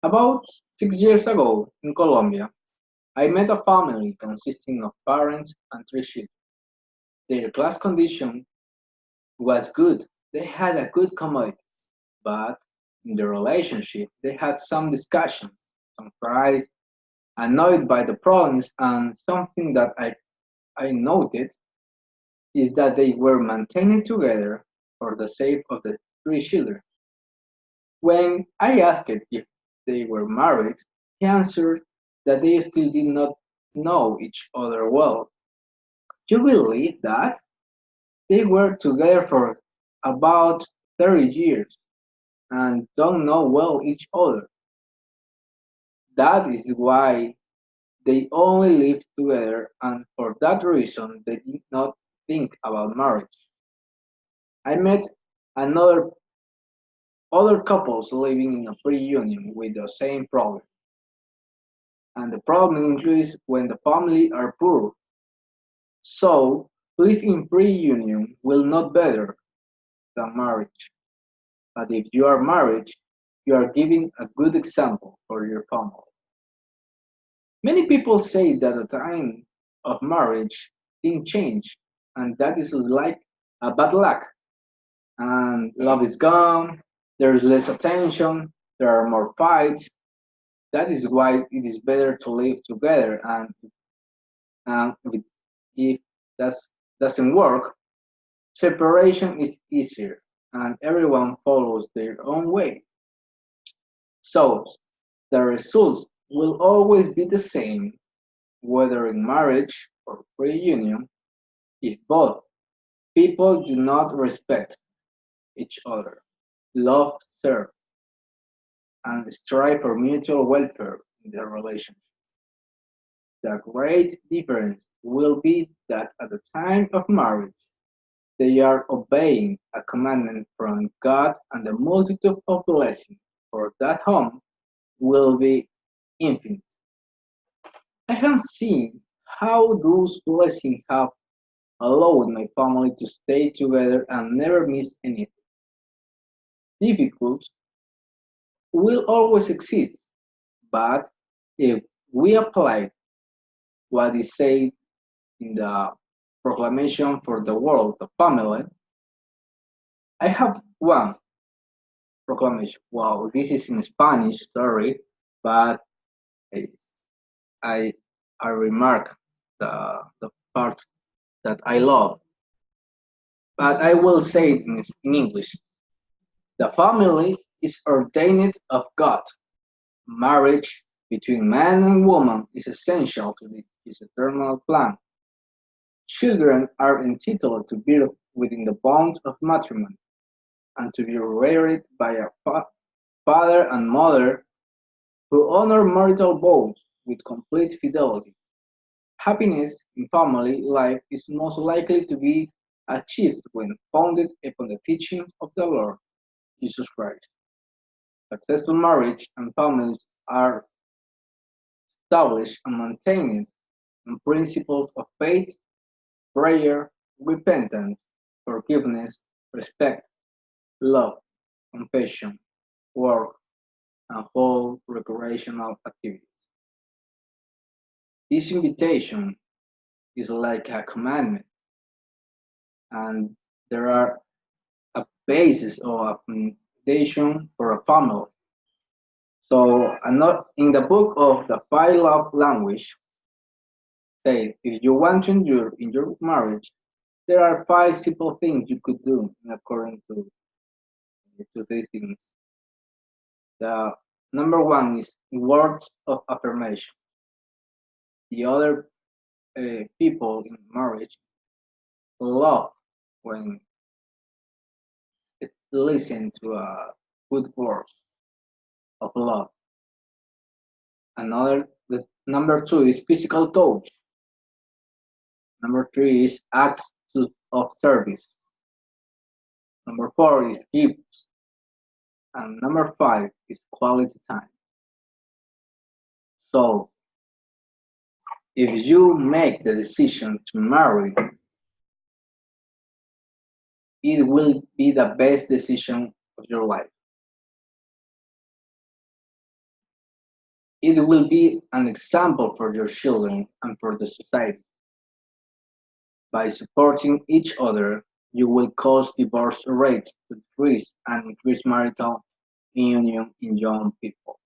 About 6 years ago in Colombia, I met a family consisting of parents and three children. Their class condition was good. They had a good commodity, but in the relationship, they had some discussions, some fights, annoyed by the problems, and something that I noted is that they were maintaining together for the sake of the three children. When I asked if they were married, he answered that they still did not know each other well. You believe that? They were together for about 30 years and don't know well each other. That is why they only live together, and for that reason, they did not think about marriage. I met another other couples living in a free union with the same problem, and the problem increases when the family are poor. So, living in free union will not better than marriage. But if you are married, you are giving a good example for your family. Many people say that the time of marriage things change, and that is like a bad luck. And love is gone, there is less attention, there are more fights. That is why it is better to live together. And if that doesn't work, separation is easier, and everyone follows their own way. So the results will always be the same, whether in marriage or free union, if both people do not respect each other, love, serve, and strive for mutual welfare in their relationship. The great difference will be that at the time of marriage, they are obeying a commandment from God, and the multitude of blessings for that home will be infinite. I have seen how those blessings have allowed my family to stay together and never miss anything. Difficulties will always exist, but if we apply what is said in the proclamation for the world of family, I have one proclamation. Well, this is in Spanish, sorry, but I I, I remark the part that I love, but I will say it in English. The family is ordained of God. Marriage between man and woman is essential to his eternal plan. Children are entitled to be within the bonds of matrimony and to be reared by a father and mother who honor marital vows with complete fidelity. Happiness in family life is most likely to be achieved when founded upon the teachings of the Lord Jesus Christ. Successful marriage and families are established and maintained on principles of faith, prayer, repentance, forgiveness, respect, love, compassion, work, and whole recreational activities. This invitation is like a commandment, and there are a basis or a foundation for a family. So, not in the book of the five love language, say if you want to endure in your marriage, there are five simple things you could do according to these things. The number one is words of affirmation. The other people in marriage love when it listen to good words of love. The number two is physical touch. Number three is of service. Number four is gifts. And number five is quality time. So if you make the decision to marry, it will be the best decision of your life. It will be an example for your children and for the society. By supporting each other, you will cause divorce rates to decrease and increase marital union in young people.